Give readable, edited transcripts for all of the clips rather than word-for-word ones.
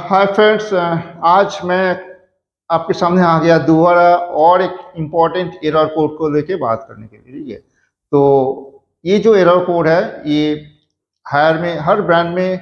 Hi friends, आज मैं आपके सामने आ गया दोबारा और एक इम्पॉर्टेंट एरर कोड को लेके बात करने के लिए। ठीक है, तो ये जो एरर कोड है ये हायर में हर ब्रांड में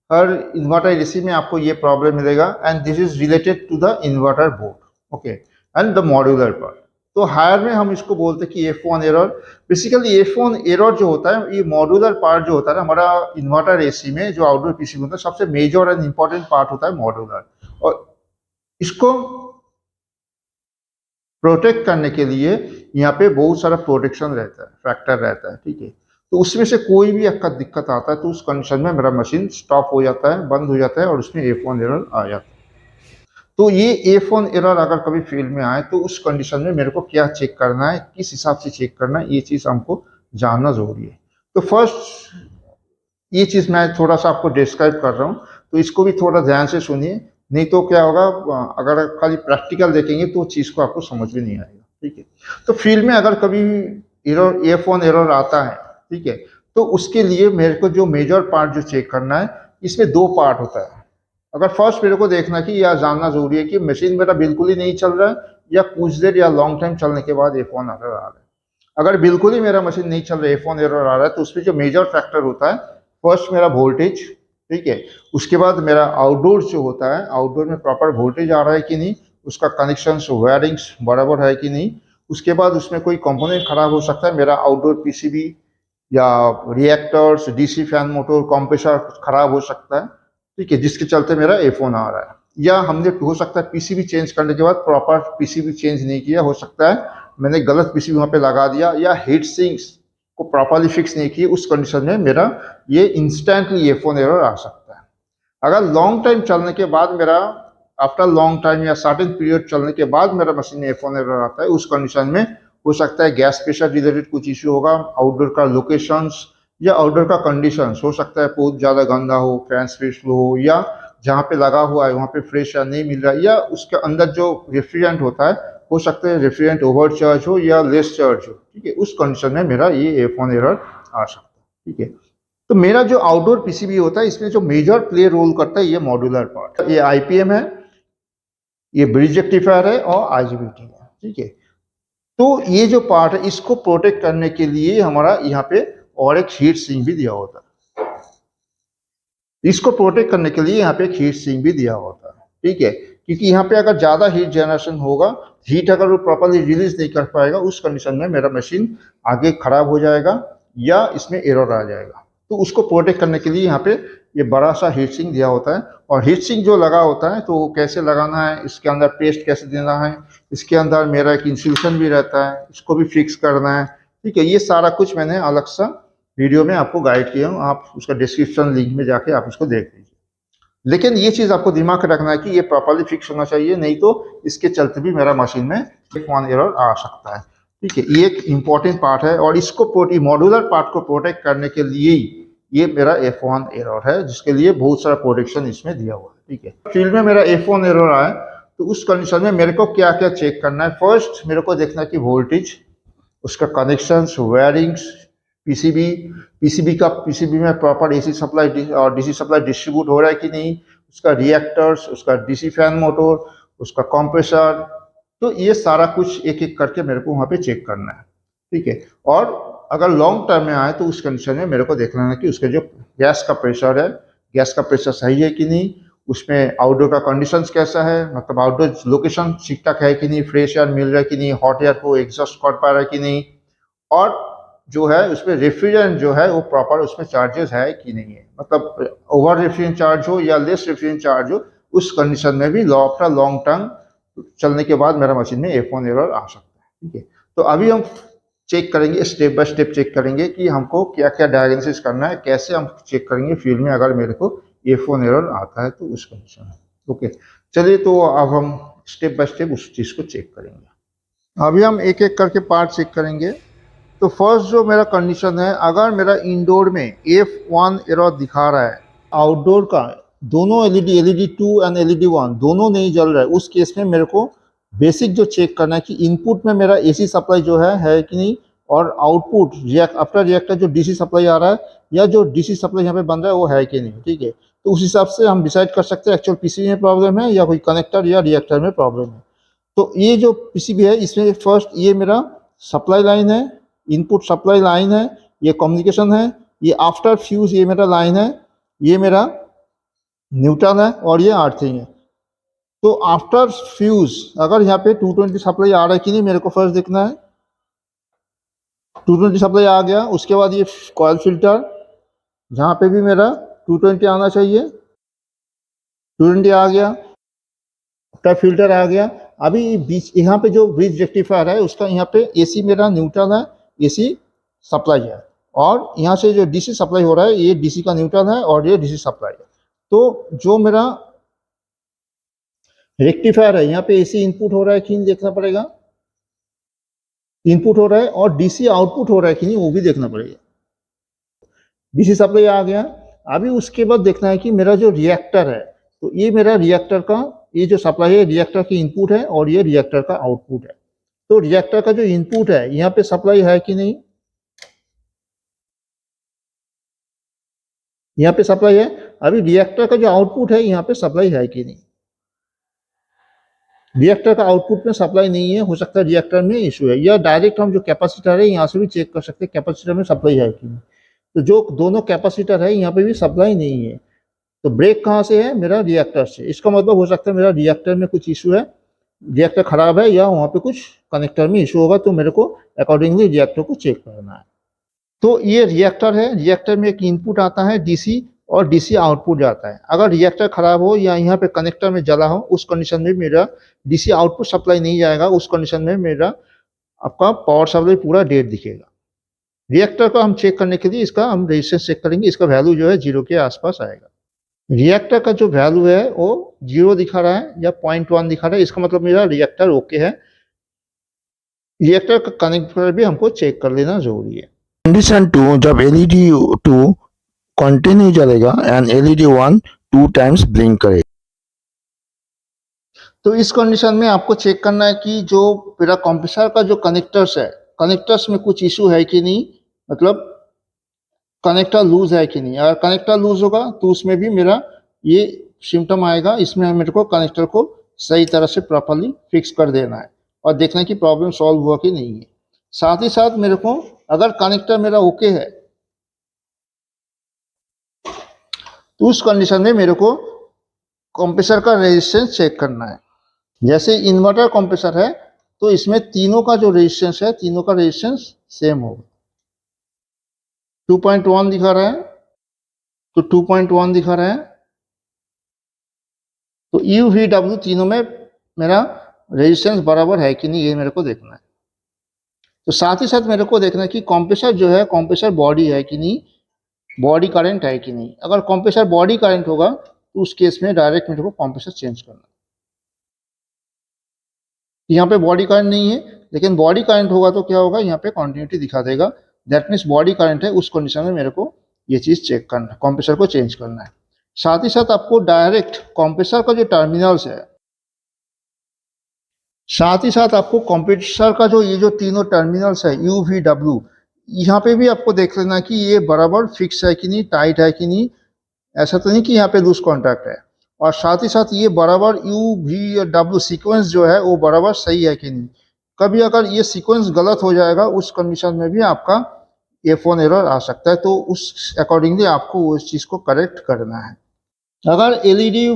हर इन्वर्टर एसी में आपको ये प्रॉब्लम मिलेगा and this is related to the inverter board. Okay, and the modular part. तो हायर में हम इसको बोलते हैं कि F1 error. Basically F1 error जो होता है ये मॉड्यूलर पार्ट जो होता है ना हमारा इन्वर्टर एसी में, जो आउटडोर पीसी में होता है, सबसे मेजर एंड इंपॉर्टेंट पार्ट होता है मॉड्यूलर। और इसको प्रोटेक्ट करने के लिए यहाँ पे बहुत सारा प्रोटेक्शन रहता है, फैक्टर रहता है। ठीक है, तो उसमें से कोई भी आपका दिक्कत आता है तो उस कंडीशन में मेरा मशीन स्टॉप हो जाता है, बंद हो जाता है और उसमें F1 एरर आ जाता है। तो ये F1 एरर अगर कभी फील्ड में आए तो उस कंडीशन में मेरे को क्या चेक करना है, किस हिसाब से चेक करना है, ये चीज़ हमको जानना जरूरी है। तो फर्स्ट ये चीज़ मैं थोड़ा सा आपको डिस्क्राइब कर रहा हूँ, तो इसको भी थोड़ा ध्यान से सुनिए, नहीं तो क्या होगा, अगर खाली प्रैक्टिकल देखेंगे तो चीज़ को आपको समझ में नहीं आएगा। ठीक है, तो फील्ड में अगर कभी एरर F1 एरर आता है, ठीक है, तो उसके लिए मेरे को जो मेजर पार्ट जो चेक करना है, इसमें दो पार्ट होता है। अगर फर्स्ट मेरे को देखना कि या जानना जरूरी है कि मशीन मेरा बिल्कुल ही नहीं चल रहा है या कुछ देर या लॉन्ग टाइम चलने के बाद F1 एरर आ रहा है। अगर बिल्कुल ही मेरा मशीन नहीं चल रहा है, F1 एरर आ रहा है, तो उसमें जो मेजर फैक्टर होता है, फर्स्ट मेरा वोल्टेज, ठीक है, उसके बाद मेरा आउटडोर जो होता है, आउटडोर में प्रॉपर वोल्टेज आ रहा है कि नहीं, उसका कनेक्शन वायरिंग्स बराबर है कि नहीं, उसके बाद उसमें कोई कंपोनेंट खराब हो सकता है, मेरा आउटडोर पीसीबी या reactors, DC fan motor, compressor खराब हो सकता है। ठीक है, जिसके चलते मेरा F1 आ रहा है, या हमने हो सकता है पीसीबी चेंज करने के बाद प्रॉपर पीसीबी चेंज नहीं किया, हो सकता है मैंने गलत पीसीबी वहां पे लगा दिया, या हीट सिंक्स को प्रॉपरली फिक्स नहीं किया, उस कंडीशन में मेरा ये इंस्टेंटली F1 एरर आ सकता है। अगर लॉन्ग टाइम चलने के बाद मेरा, आफ्टर लॉन्ग टाइम या सर्टेन पीरियड चलने के बाद मेरा मशीन में F1 एरर आता है, उस कंडीशन में हो सकता है गैस प्रेशर रिलेटेड कुछ इश्यू होगा, आउटडोर का लोकेशंस या आउटडोर का कंडीशंस, हो सकता है बहुत ज़्यादा गंदा हो, फैन स्पीड स्लो हो, या जहाँ पे लगा हुआ है वहाँ पे फ्रेश एयर नहीं मिल रहा है, या उसके अंदर जो रेफ्रिजरेंट होता है, हो सकता है रेफ्रिजरेंट ओवर चार्ज हो या लेस चार्ज हो। ठीक है, उस कंडीशन में मेरा ये F1 एरर आ सकता है। ठीक है, तो मेरा जो आउटडोर पीसीबी होता है, इसमें जो मेजर प्ले रोल करता है ये मॉड्यूलर पार्ट, ये आईपीएम है, ये ब्रिज रेक्टिफायर है और आईजीबीटी है। ठीक है, तो ये जो पार्ट है इसको प्रोटेक्ट करने के लिए हमारा यहाँ पे और एक हीट सिंक भी दिया होता है। इसको प्रोटेक्ट करने के लिए यहाँ पे एक हीट सिंक भी दिया होता है। ठीक है, क्योंकि यहाँ पे अगर ज्यादा हीट जनरेशन होगा, हीट अगर वो प्रॉपरली रिलीज नहीं कर पाएगा, उस कंडीशन में मेरा मशीन आगे खराब हो जाएगा या इसमें एरर आ जाएगा। तो उसको प्रोटेक्ट करने के लिए यहाँ पे ये बड़ा सा हीट सिंक दिया होता है। और हीट सिंक जो लगा होता है तो कैसे लगाना है, इसके अंदर पेस्ट कैसे देना है, इसके अंदर मेरा एक इंसुलेशन भी रहता है, इसको भी फिक्स करना है। ठीक है, ये सारा कुछ मैंने अलग सा वीडियो में आपको गाइड किया हूँ, आप उसका डिस्क्रिप्शन लिंक में जाके आप उसको देख लीजिए। लेकिन ये चीज़ आपको दिमाग में रखना है कि ये प्रॉपरली फिक्स होना चाहिए, नहीं तो इसके चलते भी मेरा मशीन में F1 एरर आ सकता है। ठीक है, ये एक इंपॉर्टेंट पार्ट है और इसको मॉड्यूलर पार्ट को प्रोटेक्ट करने के लिए ये मेरा F1 एरर है, जिसके लिए बहुत सारा प्रोटेक्शन इसमें दिया हुआ है। ठीक है, फील्ड में मेरा F1 एरर आए तो उस कंडीशन में मेरे को क्या क्या चेक करना है। फर्स्ट मेरे को देखना है कि वोल्टेज, उसका कनेक्शंस, वायरिंग्स, पीसीबी में प्रॉपर एसी सप्लाई और डीसी सप्लाई डिस्ट्रीब्यूट हो रहा है कि नहीं, उसका रिएक्टर्स, उसका डीसी फैन मोटर, उसका कंप्रेसर, तो ये सारा कुछ एक एक करके मेरे को वहाँ पे चेक करना है। ठीक है, और अगर लॉन्ग टर्म में आए तो उस कंडीशन में मेरे को देखना है कि उसके जो गैस का प्रेशर है, गैस का प्रेशर सही है कि नहीं, उसमें आउटडोर का कंडीशंस कैसा है, मतलब आउटडोर लोकेशन ठीक ठाक है कि नहीं, फ्रेश एयर मिल रहा है कि नहीं, हॉट एयर को एग्जॉस्ट कर पा रहा है कि नहीं, और जो है उसमें रेफ्रिजरेंट जो है वो प्रॉपर उसमें चार्जेस है कि नहीं है, मतलब ओवर रेफ्रिजरेंट चार्ज हो या लेस रेफ्रिजरेंट चार्ज हो, उस कंडीशन में भी आफ्टर लॉन्ग टर्म चलने के बाद मेरा मशीन में F1 एरर आ सकता है। ठीक है, तो अभी हम चेक करेंगे, स्टेप बाय स्टेप चेक करेंगे कि हमको क्या क्या डायग्नोसिस करना है, कैसे हम चेक करेंगे फील्ड में अगर मेरे को F1 एरर आता है तो उस कंडीशन में। ओके, चलिए तो अब हम स्टेप बाय स्टेप उस चीज़ को चेक करेंगे। अभी हम एक एक करके पार्ट चेक करेंगे। तो फर्स्ट जो मेरा कंडीशन है, अगर मेरा इंडोर में F1 एरर दिखा रहा है, आउटडोर का दोनों एलईडी 2 एंड एलईडी 1 दोनों नहीं जल रहा है, उस केस में मेरे को बेसिक जो चेक करना है कि इनपुट में मेरा एसी सप्लाई जो है कि नहीं, और आउटपुट आफ्टर रिएक्टर जो डीसी सप्लाई आ रहा है या जो डीसी सप्लाई यहाँ पे बन रहा है वो है कि नहीं। ठीक है, तो उस हिसाब से हम डिसाइड कर सकते हैं एक्चुअल पीसीबी में प्रॉब्लम है या कोई कनेक्टर या रिएक्टर में प्रॉब्लम है। तो ये जो पीसीबी है इसमें फर्स्ट ये मेरा सप्लाई लाइन है, इनपुट सप्लाई लाइन है, ये कम्युनिकेशन है, ये आफ्टर फ्यूज ये मेरा लाइन है, ये मेरा न्यूट्रल है और ये अर्थिंग है। तो आफ्टर फ्यूज अगर यहाँ पे 220 सप्लाई आ रहा है कि नहीं मेरे को फर्स्ट देखना है। 220 सप्लाई आ गया, उसके बाद ये कॉइल फिल्टर जहाँ पे भी मेरा 220 आना चाहिए, 220 आ गया, टप फिल्टर आ गया। अभी बीच यहाँ पे जो ब्रिज रेक्टिफायर है उसका यहाँ पे एसी मेरा न्यूट्रल है, एसी सप्लाई है, और यहाँ से जो डीसी सप्लाई हो रहा है ये डीसी का न्यूट्रल है और ये डीसी सप्लाई है। तो जो मेरा रेक्टिफायर है यहाँ पे एसी इनपुट हो रहा है कि नहीं देखना पड़ेगा, इनपुट हो रहा है, और डीसी आउटपुट हो रहा है कि नहीं वो भी देखना पड़ेगा। डीसी सप्लाई आ गया। अभी उसके बाद देखना है कि मेरा जो रिएक्टर है, तो ये मेरा रिएक्टर का ये जो सप्लाई है रिएक्टर की इनपुट है और ये रिएक्टर का आउटपुट है। तो रिएक्टर का जो इनपुट है यहाँ पे सप्लाई है कि नहीं, यहाँ पे सप्लाई है। अभी रिएक्टर का जो आउटपुट है यहाँ पे सप्लाई है कि नहीं, रिएक्टर का आउटपुट में सप्लाई नहीं है, हो सकता है रिएक्टर में इशू है, या डायरेक्ट हम जो कैपेसिटर है यहाँ से भी चेक कर सकते हैं कैपेसिटर में सप्लाई है कि नहीं। तो जो दोनों कैपेसिटर है यहाँ पे भी सप्लाई नहीं है। तो ब्रेक कहाँ से है, मेरा रिएक्टर से। इसका मतलब हो सकता है मेरा रिएक्टर में कुछ इशू है, रिएक्टर खराब है, या वहाँ पे कुछ कनेक्टर में इशू होगा, तो मेरे को अकॉर्डिंगली रिएक्टर को चेक करना है। तो ये रिएक्टर है, रिएक्टर में एक इनपुट आता है डीसी और डीसी आउटपुट जाता है। अगर रिएक्टर खराब हो या यहाँ पे कनेक्टर में जला हो उस कंडीशन में मेरा डीसी आउटपुट सप्लाई नहीं जाएगा, उस कंडीशन में मेरा आपका पावर सप्लाई पूरा डेड दिखेगा। रिएक्टर को हम चेक करने के लिए इसका हम रेजिस्टेंस चेक करेंगे, इसका वैल्यू जो है 0 के आसपास आएगा। रिएक्टर का जो वैल्यू है वो 0 दिखा रहा है या 0.1 दिखा रहा है, इसका मतलब मेरा रिएक्टर ओके है। रिएक्टर का कनेक्टर भी हमको चेक कर लेना जरूरी है। कंडीशन 2, जब एलईडी 2 कंटिन्यू जलेगा एंड एलईडी 1 2 टाइम्स ब्लिंक करे। तो इस कंडीशन में आपको चेक करना है कि जो मेरा कंप्रेसर का जो कनेक्टर्स है, कनेक्टर्स में कुछ इशू है कि नहीं, मतलब कनेक्टर लूज है कि नहीं। अगर कनेक्टर लूज होगा तो उसमें भी मेरा ये सिम्टम आएगा। इसमें मेरे को कनेक्टर को सही तरह से प्रॉपरली फिक्स कर देना है और देखना है कि प्रॉब्लम सॉल्व हुआ कि नहीं है। साथ ही साथ मेरे को अगर कनेक्टर मेरा ओके है तो उस कंडीशन में मेरे को कंप्रेसर का रेजिस्टेंस चेक करना है। जैसे इन्वर्टर कंप्रेसर है तो इसमें तीनों का जो रेजिस्टेंस है, तीनों का रेजिस्टेंस सेम होगा। 2.1 दिखा रहा है तो 2.1 दिखा रहा है। तो यू वी डब्ल्यू तीनों में मेरा रेजिस्टेंस बराबर है कि नहीं ये मेरे को देखना है। तो साथ ही साथ मेरे को देखना है कि कंप्रेसर जो है कंप्रेसर बॉडी है कि नहीं, बॉडी करंट है कि नहीं। अगर कंप्रेसर बॉडी करंट होगा तो उस केस में डायरेक्ट मेरे को कंप्रेसर चेंज करना है। यहाँ पे बॉडी करंट नहीं है, लेकिन बॉडी करंट होगा तो क्या होगा, यहाँ पे कंटिन्यूटी दिखा देगा। दैट मीन्स बॉडी करंट है, उस कंडीशन में मेरे को ये चीज़ चेक करना है, कंप्रेसर को चेंज करना है। साथ ही साथ आपको डायरेक्ट कंप्रेसर का जो टर्मिनल्स है, साथ ही साथ आपको कंप्रेसर का जो ये जो तीनों टर्मिनल्स है यू वी डब्ल्यू, यहाँ पे भी आपको देख लेना कि ये बराबर फिक्स है कि नहीं, टाइट है कि नहीं। ऐसा तो नहीं कि यहाँ पे लूज कॉन्टैक्ट है। और साथ ही साथ ये बराबर यू वी और डब्ल्यू सीक्वेंस जो है वो बराबर सही है कि नहीं। कभी अगर ये सीक्वेंस गलत हो जाएगा उस कंडीशन में भी आपका F1 एरर आ सकता है, तो उस अकॉर्डिंगली आपको उस चीज़ को करेक्ट करना है। अगर एलईडी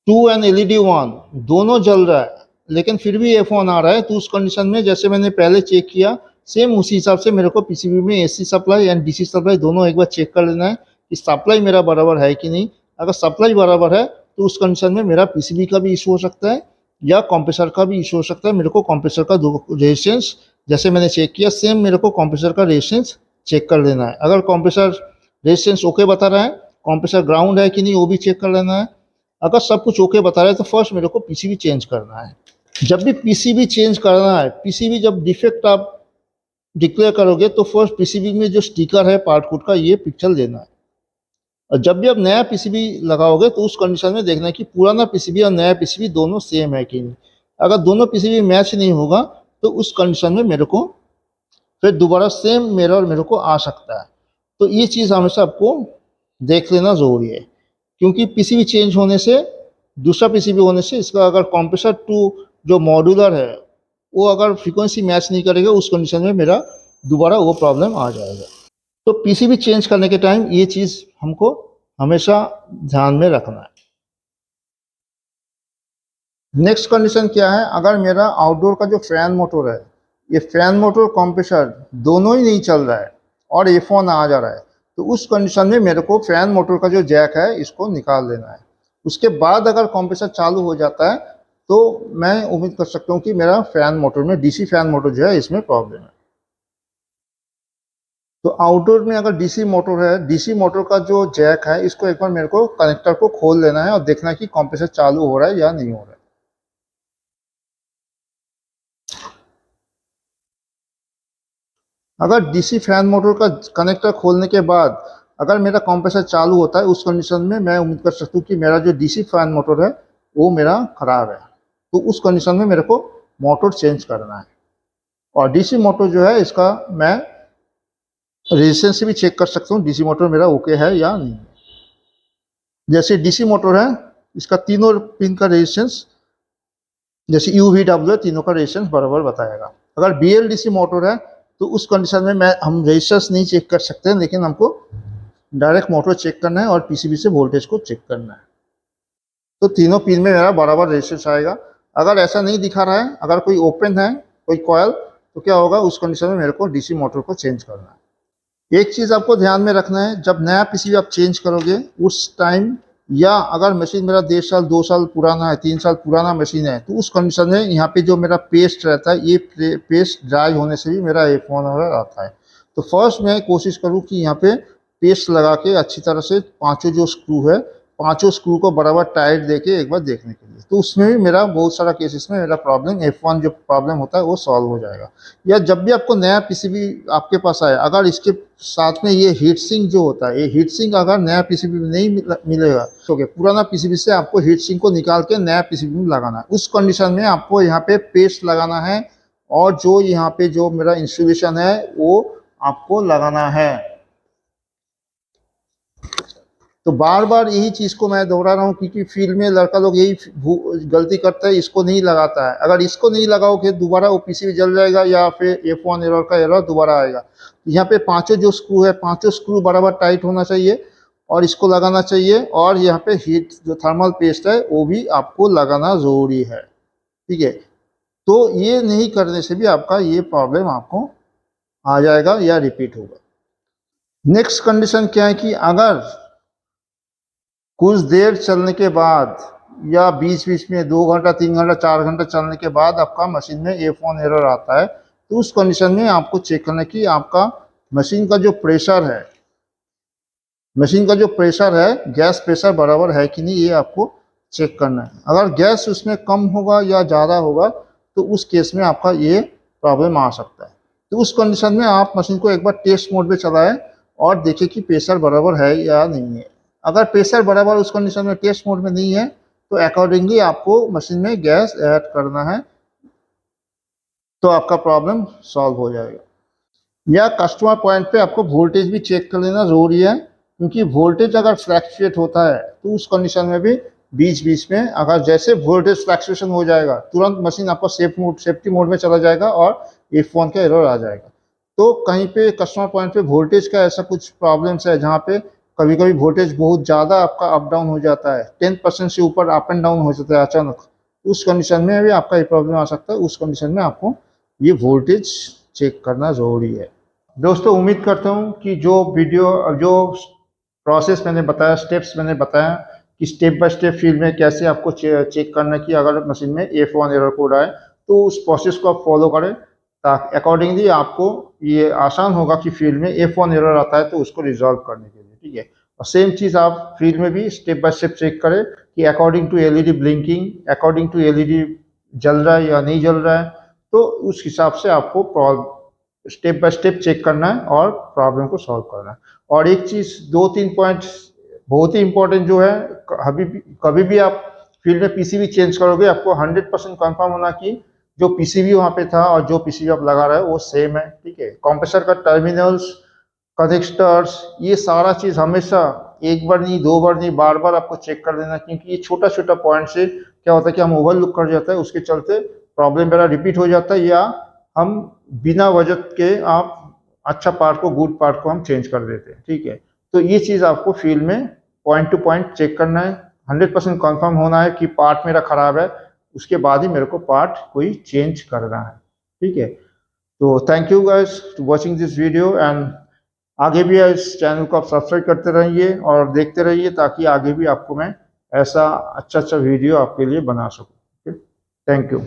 2 एंड एलईडी 1 दोनों जल रहा है लेकिन फिर भी F1 आ रहा है, तो उस कंडीशन में जैसे मैंने पहले चेक किया सेम उसी हिसाब से मेरे को पीसीबी में AC supply and DC supply दोनों एक बार चेक कर लेना है कि सप्लाई मेरा बराबर है कि नहीं। अगर सप्लाई बराबर है तो उस कंडीशन में मेरा पीसीबी का भी इशू हो सकता है या कंप्रेसर का भी इशू हो सकता है। मेरे को कंप्रेसर का रेजिस्टेंस जैसे मैंने चेक किया सेम मेरे को कंप्रेसर का रेजिस्टेंस चेक कर लेना है। अगर कंप्रेसर रेजिस्टेंस ओके बता रहा है, कंप्रेसर ग्राउंड है कि नहीं वो भी चेक कर लेना है। अगर सब कुछ ओके बता रहा है तो फर्स्ट मेरे को पीसीबी चेंज करना है। जब भी पीसीबी चेंज करना है, पीसीबी जब डिफेक्ट आप डिक्लेयर करोगे तो फर्स्ट पीसीबी में जो स्टिकर है पार्ट कोड का ये पिक्चर लेना है। और जब भी आप नया पीसीबी लगाओगे तो उस कंडीशन में देखना है कि पुराना पीसीबी और नया पीसीबी दोनों सेम है कि नहीं। अगर दोनों पीसीबी मैच नहीं होगा तो उस कंडीशन में मेरे को फिर दोबारा सेम एरर मेरे को आ सकता है। तो ये चीज़ हमेशा आपको देख लेना ज़रूरी है, क्योंकि पीसीबी चेंज होने से, दूसरा पीसीबी होने से इसका अगर कंप्रेसर टू जो मॉड्यूलर है वो अगर फ्रीक्वेंसी मैच नहीं करेगा, उस कंडीशन में मेरा दोबारा वो प्रॉब्लम आ जाएगा। तो पीसीबी चेंज करने के टाइम ये चीज़ हमको हमेशा ध्यान में रखना है। नेक्स्ट कंडीशन क्या है, अगर मेरा आउटडोर का जो फैन मोटर है, ये फैन मोटर कंप्रेसर दोनों ही नहीं चल रहा है और एफ ऑन आ जा रहा है, तो उस कंडीशन में मेरे को फैन मोटर का जो जैक है इसको निकाल देना है। उसके बाद अगर कंप्रेसर चालू हो जाता है तो मैं उम्मीद कर सकता हूँ कि मेरा फैन मोटर में, डीसी फैन मोटर जो है, इसमें प्रॉब्लम है। तो आउटडोर में अगर डीसी मोटर है, डीसी मोटर का जो जैक है, इसको एक बार मेरे को कनेक्टर को खोल लेना है और देखना है कि कंप्रेसर चालू हो रहा है या नहीं हो रहा है। अगर डीसी फैन मोटर का कनेक्टर खोलने के बाद अगर मेरा कंप्रेसर चालू होता है, उस कंडीशन में मैं उम्मीद कर सकता हूँ कि मेरा जो डीसी फैन मोटर है वो मेरा खराब है। तो उस कंडीशन में मेरे को मोटर चेंज करना है। और डीसी मोटर जो है, इसका मैं रेजिस्टेंस से भी चेक कर सकता हूँ डीसी मोटर मेरा ओके है या नहीं। जैसे डीसी मोटर है, इसका तीनों पिन का रेजिस्टेंस, जैसे यू वी डब्ल्यू है, तीनों का रेजिस्टेंस बराबर बताएगा। अगर बीएलडीसी मोटर है तो उस कंडीशन में हम रेजिस्टेंस नहीं चेक कर सकते हैं, लेकिन हमको डायरेक्ट मोटर चेक करना है और पीसीबी से वोल्टेज को चेक करना है। तो तीनों पिन में मेरा बराबर रेजिस्टेंस आएगा। अगर ऐसा नहीं दिखा रहा है, अगर कोई ओपन है कोई कॉयल, तो क्या होगा, उस कंडीशन में मेरे को डीसी मोटर को चेंज करना है। एक चीज़ आपको ध्यान में रखना है, जब नया पीसीबी आप चेंज करोगे उस टाइम, या अगर मशीन मेरा 1.5 साल 2 साल पुराना है, 3 साल पुराना मशीन है, तो उस कंडीशन में यहाँ पे जो मेरा पेस्ट रहता है, ये पेस्ट ड्राई होने से भी मेरा ये फोन ऑर्डर आता है। तो फर्स्ट मैं कोशिश करूँ कि यहाँ पे पेस्ट लगा के अच्छी तरह से पाँचों जो स्क्रू है, पाँचों स्क्रू को बराबर टाइट देके एक बार देखने के लिए, तो उसमें भी मेरा बहुत सारा केसेस में मेरा प्रॉब्लम F1 जो प्रॉब्लम होता है वो सॉल्व हो जाएगा। या जब भी आपको नया पीसीबी आपके पास आए, अगर इसके साथ में ये हीट सिंक जो होता है, ये हीट सिंक अगर नया पीसीबी में नहीं मिलेगा, तो पुराना पीसीबी से आपको हीट सिंक को निकाल के नया पीसीबी में लगाना है। उस कंडीशन में आपको यहाँ पे पेस्ट लगाना है और जो यहाँ पे जो मेरा इंस्टॉलेशन है वो आपको लगाना है। तो बार बार यही चीज़ को मैं दोहरा रहा हूँ, क्योंकि फील्ड में लड़का लोग यही गलती करता है, इसको नहीं लगाता है। अगर इसको नहीं लगाओगे दोबारा वो पीसीबी जल जाएगा या फिर F1 एरर का एरर दोबारा आएगा। यहाँ पे पांचों जो स्क्रू है, पांचों स्क्रू बराबर टाइट होना चाहिए और इसको लगाना चाहिए। और यहाँ पे हीट जो थर्मल पेस्ट है वो भी आपको लगाना ज़रूरी है, ठीक है। तो ये नहीं करने से भी आपका ये प्रॉब्लम आपको आ जाएगा या रिपीट होगा। नेक्स्ट कंडीशन क्या है कि अगर कुछ देर चलने के बाद या बीच बीच में 2 घंटा 3 घंटा 4 घंटा चलने के बाद आपका मशीन में F1 एरर आता है, तो उस कंडीशन में आपको चेक करना कि आपका मशीन का जो प्रेशर है, मशीन का जो प्रेशर है, गैस प्रेशर बराबर है कि नहीं, ये आपको चेक करना है। अगर गैस उसमें कम होगा या ज़्यादा होगा तो उस केस में आपका ये प्रॉब्लम आ सकता है। तो उस कंडीशन में आप मशीन को एक बार टेस्ट मोड पे चलाएं और देखें कि प्रेशर बराबर है या नहीं है। अगर प्रेशर बराबर उस कंडीशन में टेस्ट मोड में नहीं है तो अकॉर्डिंगली आपको मशीन में गैस ऐड करना है, तो आपका प्रॉब्लम सॉल्व हो जाएगा। या कस्टमर पॉइंट पे आपको वोल्टेज भी चेक कर लेना ज़रूरी है, क्योंकि वोल्टेज अगर फ्लैक्चुएट होता है तो उस कंडीशन में भी बीच बीच में अगर जैसे वोल्टेज फ्लैक्चुएशन हो जाएगा, तुरंत मशीन आपका सेफ्टी मोड में चला जाएगा और F1 का एरर आ जाएगा। तो कहीं पे कस्टमर पॉइंट पे वोल्टेज का ऐसा कुछ प्रॉब्लम्स है जहाँ पे कभी कभी वोल्टेज बहुत ज़्यादा आपका अप डाउन हो जाता है, 10% से ऊपर अप एंड डाउन हो जाता है अचानक, उस कंडीशन में भी आपका ये प्रॉब्लम आ सकता है। उस कंडीशन में आपको ये वोल्टेज चेक करना ज़रूरी है। दोस्तों उम्मीद करता हूँ कि जो वीडियो, जो प्रोसेस मैंने बताया, स्टेप्स मैंने बताया कि स्टेप बाय स्टेप फील्ड में कैसे आपको चेक करना कि अगर मशीन में F1 एरर कोड आए तो उस प्रोसेस को आप फॉलो करें, ताकि अकॉर्डिंगली आपको ये आसान होगा कि फील्ड में F1 एरर आता है तो उसको रिजॉल्व करने के लिए, ठीक है। और सेम चीज़ आप फील्ड में भी स्टेप बाय स्टेप चेक करें कि according to LED blinking, according to LED जल रहा है या नहीं जल रहा है, तो उस हिसाब से आपको स्टेप बाय स्टेप चेक करना है और प्रॉब्लम को सॉल्व करना है। और एक चीज़, 2-3 पॉइंट बहुत ही इंपॉर्टेंट जो है, कभी भी आप फील्ड में पीसीबी चेंज करोगे आपको 100% कंफर्म होना कि जो पीसीबी वहाँ पे था और जो पीसीबी आप लगा रहे हो वो सेम है, ठीक है। कंप्रेसर का टर्मिनल्स, कनेक्टर्स, ये सारा चीज़ हमेशा एक बार नहीं, दो बार नहीं, बार बार आपको चेक कर लेना, क्योंकि ये छोटा छोटा पॉइंट से क्या होता है कि हम ओवरलुक कर जाता है, उसके चलते प्रॉब्लम मेरा रिपीट हो जाता है, या हम बिना वजह के आप अच्छा पार्ट को, गुड पार्ट को हम चेंज कर देते हैं। ठीक है, तो ये चीज़ आपको फील्ड में पॉइंट टू पॉइंट चेक करना है, 100% कंफर्म होना है कि पार्ट मेरा खराब है, उसके बाद ही मेरे को पार्ट कोई चेंज करना है। ठीक है, तो thank you guys to watching this video, and आगे भी इस चैनल को आप सब्सक्राइब करते रहिए और देखते रहिए, ताकि आगे भी आपको मैं ऐसा अच्छा अच्छा वीडियो आपके लिए बना सकूँ। Thank you.